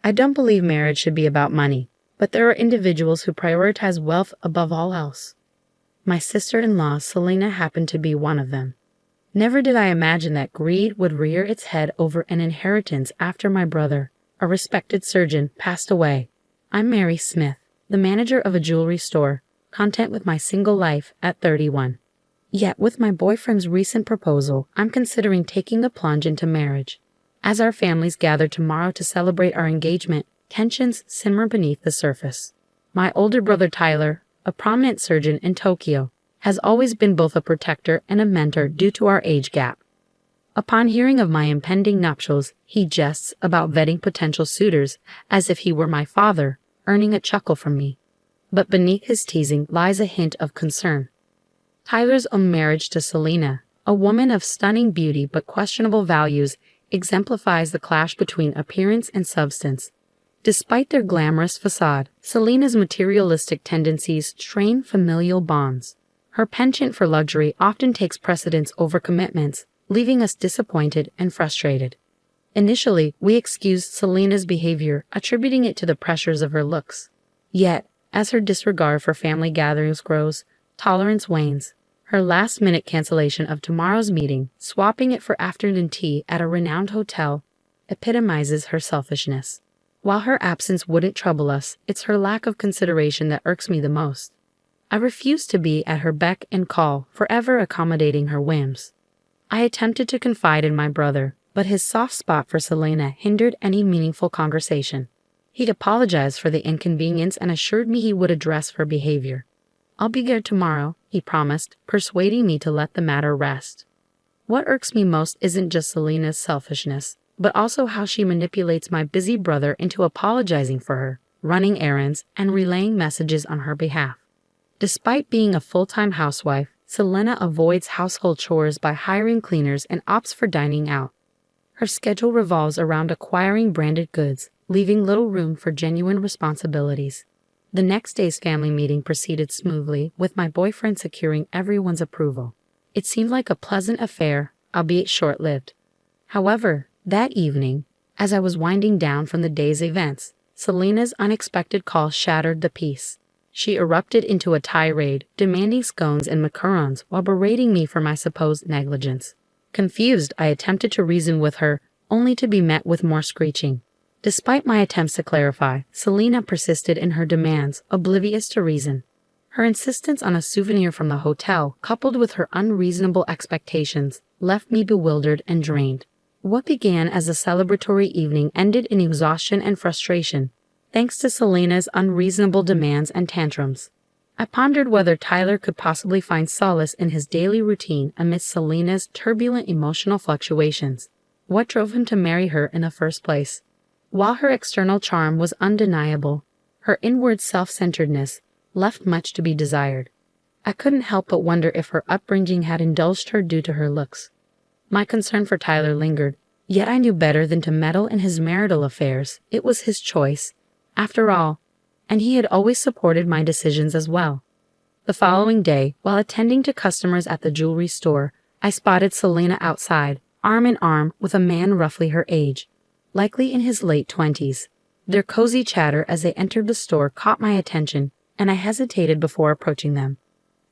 I don't believe marriage should be about money, but there are individuals who prioritize wealth above all else. My sister-in-law, Selena, happened to be one of them. Never did I imagine that greed would rear its head over an inheritance after my brother, a respected surgeon, passed away. I'm Mary Smith, the manager of a jewelry store, content with my single life at 31. Yet with my boyfriend's recent proposal, I'm considering taking the plunge into marriage. As our families gather tomorrow to celebrate our engagement, tensions simmer beneath the surface. My older brother Tyler, a prominent surgeon in Tokyo, has always been both a protector and a mentor due to our age gap. Upon hearing of my impending nuptials, he jests about vetting potential suitors as if he were my father, earning a chuckle from me. But beneath his teasing lies a hint of concern. Tyler's own marriage to Selena, a woman of stunning beauty but questionable values, exemplifies the clash between appearance and substance. Despite their glamorous facade, Selena's materialistic tendencies strain familial bonds. Her penchant for luxury often takes precedence over commitments, leaving us disappointed and frustrated. Initially, we excused Selena's behavior, attributing it to the pressures of her looks. Yet, as her disregard for family gatherings grows, tolerance wanes. Her last-minute cancellation of tomorrow's meeting, swapping it for afternoon tea at a renowned hotel, epitomizes her selfishness. While her absence wouldn't trouble us, it's her lack of consideration that irks me the most. I refuse to be at her beck and call, forever accommodating her whims. I attempted to confide in my brother, but his soft spot for Selena hindered any meaningful conversation. He'd apologized for the inconvenience and assured me he would address her behavior. I'll be there tomorrow, he promised, persuading me to let the matter rest. What irks me most isn't just Selena's selfishness, but also how she manipulates my busy brother into apologizing for her, running errands, and relaying messages on her behalf. Despite being a full-time housewife, Selena avoids household chores by hiring cleaners and opts for dining out. Her schedule revolves around acquiring branded goods, leaving little room for genuine responsibilities. The next day's family meeting proceeded smoothly, with my boyfriend securing everyone's approval. It seemed like a pleasant affair, albeit short-lived. However, that evening, as I was winding down from the day's events, Selena's unexpected call shattered the peace. She erupted into a tirade, demanding scones and macarons while berating me for my supposed negligence. Confused, I attempted to reason with her, only to be met with more screeching. Despite my attempts to clarify, Selena persisted in her demands, oblivious to reason. Her insistence on a souvenir from the hotel, coupled with her unreasonable expectations, left me bewildered and drained. What began as a celebratory evening ended in exhaustion and frustration, thanks to Selena's unreasonable demands and tantrums. I pondered whether Tyler could possibly find solace in his daily routine amidst Selena's turbulent emotional fluctuations. What drove him to marry her in the first place? While her external charm was undeniable, her inward self-centeredness left much to be desired. I couldn't help but wonder if her upbringing had indulged her due to her looks. My concern for Tyler lingered, yet I knew better than to meddle in his marital affairs. It was his choice, after all, and he had always supported my decisions as well. The following day, while attending to customers at the jewelry store, I spotted Selena outside, arm in arm with a man roughly her age, likely in his late 20s. Their cozy chatter as they entered the store caught my attention, and I hesitated before approaching them.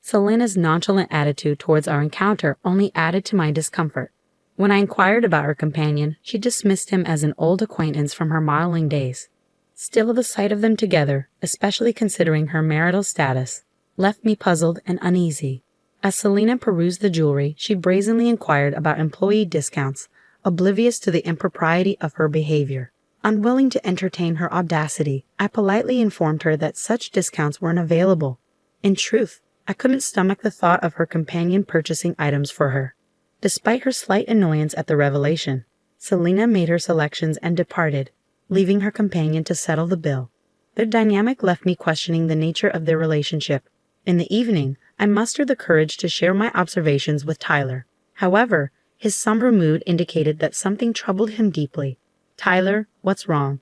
Selena's nonchalant attitude towards our encounter only added to my discomfort. When I inquired about her companion, she dismissed him as an old acquaintance from her modeling days. Still, the sight of them together, especially considering her marital status, left me puzzled and uneasy. As Selena perused the jewelry, she brazenly inquired about employee discounts, oblivious to the impropriety of her behavior. Unwilling to entertain her audacity, I politely informed her that such discounts weren't available. In truth, I couldn't stomach the thought of her companion purchasing items for her. Despite her slight annoyance at the revelation, Selena made her selections and departed, leaving her companion to settle the bill. Their dynamic left me questioning the nature of their relationship. In the evening, I mustered the courage to share my observations with Tyler. However, his somber mood indicated that something troubled him deeply. "Tyler, what's wrong?"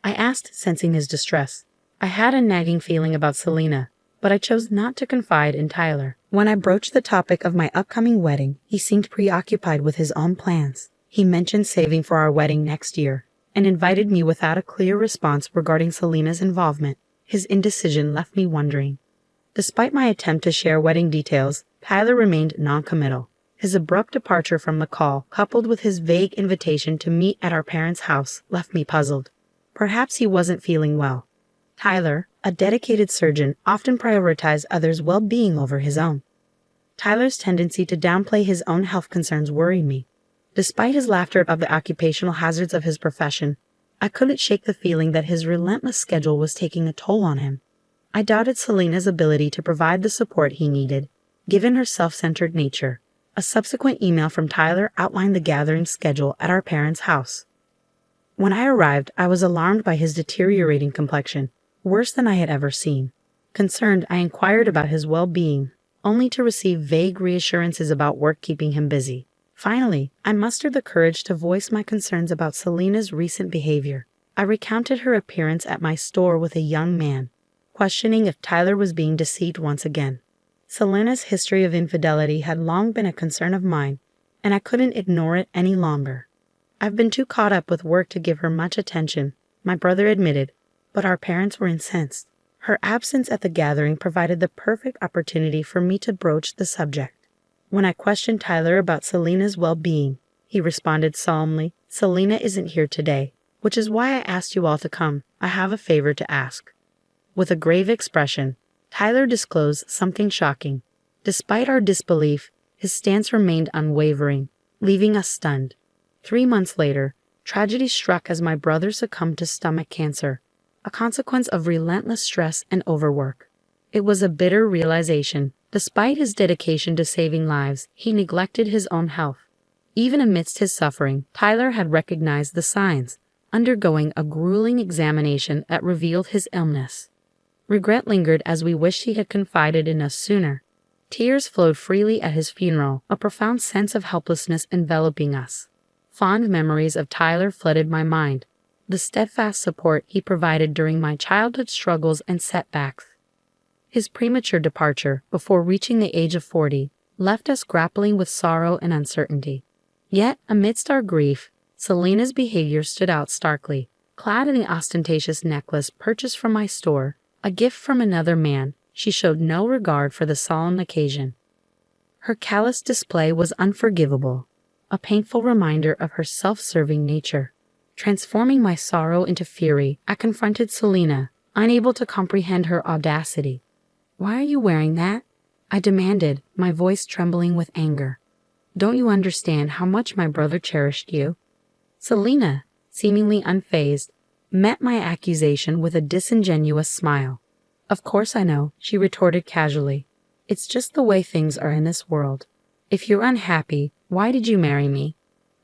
I asked, sensing his distress. I had a nagging feeling about Selena, but I chose not to confide in Tyler. When I broached the topic of my upcoming wedding, he seemed preoccupied with his own plans. He mentioned saving for our wedding next year, and invited me without a clear response regarding Selena's involvement. His indecision left me wondering. Despite my attempt to share wedding details, Tyler remained non-committal. His abrupt departure from the call, coupled with his vague invitation to meet at our parents' house, left me puzzled. Perhaps he wasn't feeling well. Tyler, a dedicated surgeon, often prioritized others' well-being over his own. Tyler's tendency to downplay his own health concerns worried me. Despite his laughter about the occupational hazards of his profession, I couldn't shake the feeling that his relentless schedule was taking a toll on him. I doubted Selena's ability to provide the support he needed, given her self-centered nature. A subsequent email from Tyler outlined the gathering schedule at our parents' house. When I arrived, I was alarmed by his deteriorating complexion, worse than I had ever seen. Concerned, I inquired about his well-being, only to receive vague reassurances about work keeping him busy. Finally, I mustered the courage to voice my concerns about Selena's recent behavior. I recounted her appearance at my store with a young man, questioning if Tyler was being deceived once again. Selena's history of infidelity had long been a concern of mine, and I couldn't ignore it any longer. I've been too caught up with work to give her much attention, my brother admitted, but our parents were incensed. Her absence at the gathering provided the perfect opportunity for me to broach the subject. When I questioned Tyler about Selena's well-being, he responded solemnly, "Selena isn't here today, which is why I asked you all to come. I have a favor to ask." With a grave expression, Tyler disclosed something shocking. Despite our disbelief, his stance remained unwavering, leaving us stunned. 3 months later, tragedy struck as my brother succumbed to stomach cancer, a consequence of relentless stress and overwork. It was a bitter realization. Despite his dedication to saving lives, he neglected his own health. Even amidst his suffering, Tyler had recognized the signs, undergoing a grueling examination that revealed his illness. Regret lingered as we wished he had confided in us sooner. Tears flowed freely at his funeral, a profound sense of helplessness enveloping us. Fond memories of Tyler flooded my mind, the steadfast support he provided during my childhood struggles and setbacks. His premature departure, before reaching the age of 40, left us grappling with sorrow and uncertainty. Yet, amidst our grief, Selena's behavior stood out starkly. Clad in the ostentatious necklace purchased from my store, a gift from another man, she showed no regard for the solemn occasion. Her callous display was unforgivable, a painful reminder of her self-serving nature. Transforming my sorrow into fury, I confronted Selena, unable to comprehend her audacity. "Why are you wearing that?" I demanded, my voice trembling with anger. "Don't you understand how much my brother cherished you?" Selena, seemingly unfazed, met my accusation with a disingenuous smile. "Of course I know," she retorted casually. "It's just the way things are in this world. If you're unhappy, why did you marry me?"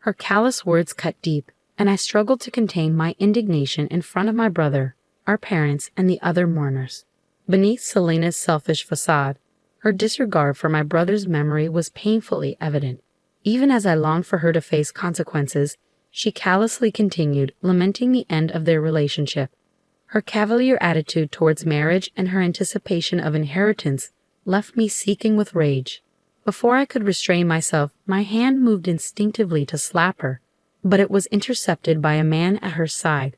Her callous words cut deep, and I struggled to contain my indignation in front of my brother, our parents, and the other mourners. Beneath Selena's selfish facade, her disregard for my brother's memory was painfully evident. Even as I longed for her to face consequences, she callously continued, lamenting the end of their relationship. Her cavalier attitude towards marriage and her anticipation of inheritance left me seething with rage. Before I could restrain myself, my hand moved instinctively to slap her, but it was intercepted by a man at her side.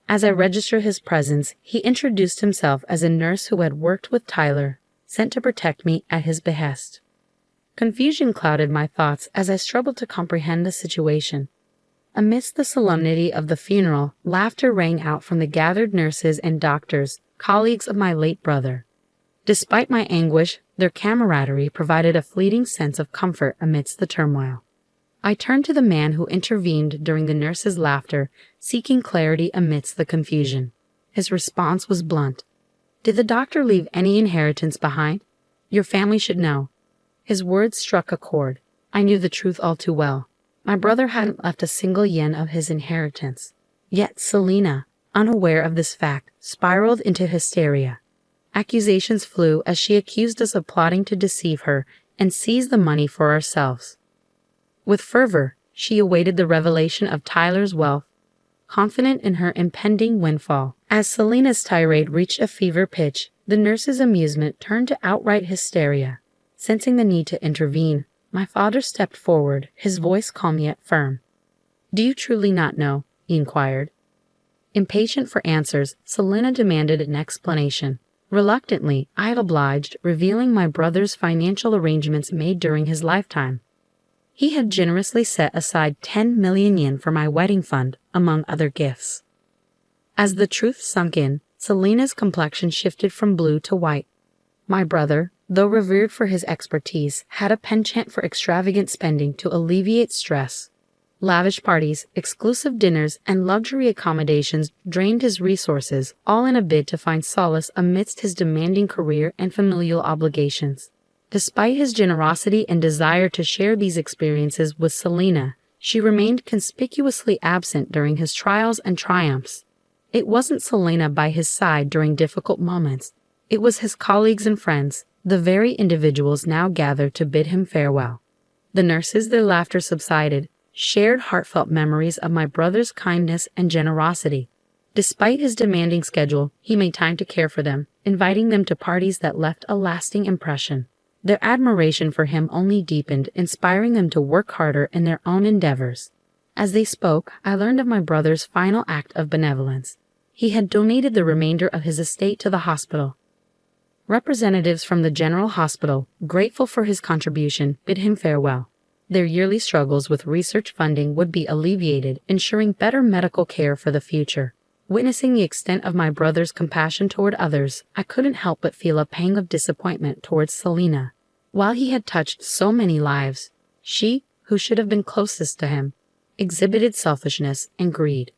As I registered his presence, he introduced himself as a nurse who had worked with Tyler, sent to protect me at his behest. Confusion clouded my thoughts as I struggled to comprehend the situation. Amidst the solemnity of the funeral, laughter rang out from the gathered nurses and doctors, colleagues of my late brother. Despite my anguish, their camaraderie provided a fleeting sense of comfort amidst the turmoil. I turned to the man who intervened during the nurse's laughter, seeking clarity amidst the confusion. His response was blunt. "Did the doctor leave any inheritance behind? Your family should know." His words struck a chord. I knew the truth all too well. My brother hadn't left a single yen of his inheritance. Yet Selena, unaware of this fact, spiraled into hysteria. Accusations flew as she accused us of plotting to deceive her and seize the money for ourselves. With fervor, she awaited the revelation of Tyler's wealth, confident in her impending windfall. As Selena's tirade reached a fever pitch, the nurse's amusement turned to outright hysteria. Sensing the need to intervene, my father stepped forward, his voice calm yet firm. "Do you truly not know?" he inquired. Impatient for answers, Selena demanded an explanation. Reluctantly, I obliged, revealing my brother's financial arrangements made during his lifetime. He had generously set aside 10 million yen for my wedding fund, among other gifts. As the truth sunk in, Selena's complexion shifted from blue to white. My brother, though revered for his expertise, had a penchant for extravagant spending to alleviate stress. Lavish parties, exclusive dinners, and luxury accommodations drained his resources, all in a bid to find solace amidst his demanding career and familial obligations. Despite his generosity and desire to share these experiences with Selena, she remained conspicuously absent during his trials and triumphs. It wasn't Selena by his side during difficult moments. It was his colleagues and friends, the very individuals now gathered to bid him farewell. The nurses, their laughter subsided, shared heartfelt memories of my brother's kindness and generosity. Despite his demanding schedule, he made time to care for them, inviting them to parties that left a lasting impression. Their admiration for him only deepened, inspiring them to work harder in their own endeavors. As they spoke, I learned of my brother's final act of benevolence. He had donated the remainder of his estate to the hospital. Representatives from the General Hospital, grateful for his contribution, bid him farewell. Their yearly struggles with research funding would be alleviated, ensuring better medical care for the future. Witnessing the extent of my brother's compassion toward others, I couldn't help but feel a pang of disappointment towards Selena. While he had touched so many lives, she, who should have been closest to him, exhibited selfishness and greed.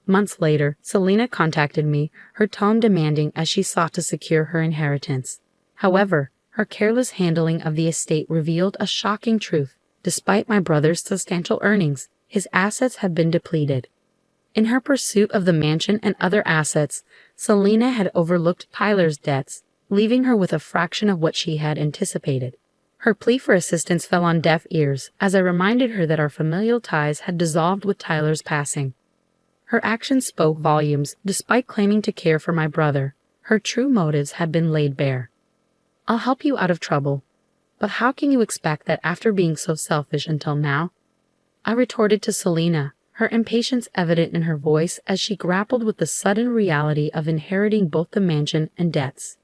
Months later, Selena contacted me, her tone demanding as she sought to secure her inheritance. However, her careless handling of the estate revealed a shocking truth. Despite my brother's substantial earnings, his assets had been depleted. In her pursuit of the mansion and other assets, Selena had overlooked Tyler's debts, leaving her with a fraction of what she had anticipated. Her plea for assistance fell on deaf ears, as I reminded her that our familial ties had dissolved with Tyler's passing. Her actions spoke volumes. Despite claiming to care for my brother, her true motives had been laid bare. "I'll help you out of trouble. But how can you expect that after being so selfish until now?" I retorted to Selena, her impatience evident in her voice as she grappled with the sudden reality of inheriting both the mansion and debts.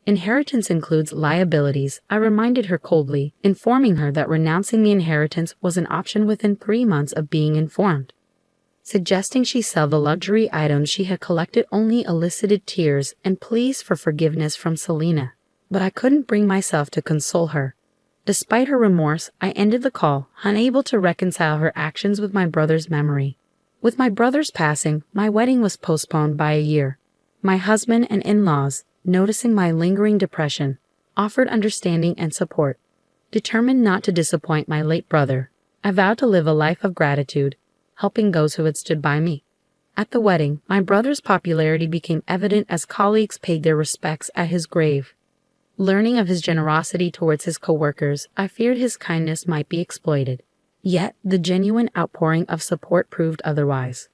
"Inheritance includes liabilities," I reminded her coldly, informing her that renouncing the inheritance was an option within 3 months of being informed. Suggesting she sell the luxury items she had collected only elicited tears and pleas for forgiveness from Selena. But I couldn't bring myself to console her. Despite her remorse, I ended the call, unable to reconcile her actions with my brother's memory. With my brother's passing, my wedding was postponed by a year. My husband and in-laws, noticing my lingering depression, offered understanding and support. Determined not to disappoint my late brother, I vowed to live a life of gratitude, helping those who had stood by me. At the wedding, my brother's popularity became evident as colleagues paid their respects at his grave. Learning of his generosity towards his co-workers, I feared his kindness might be exploited. Yet, the genuine outpouring of support proved otherwise.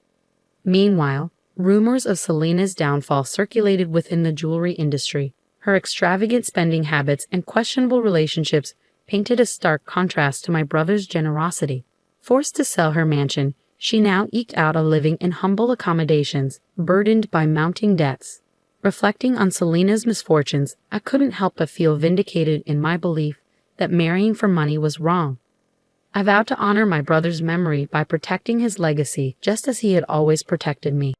Meanwhile, rumors of Selena's downfall circulated within the jewelry industry. Her extravagant spending habits and questionable relationships painted a stark contrast to my brother's generosity. Forced to sell her mansion, she now eked out a living in humble accommodations, burdened by mounting debts. Reflecting on Selena's misfortunes, I couldn't help but feel vindicated in my belief that marrying for money was wrong. I vowed to honor my brother's memory by protecting his legacy just as he had always protected me.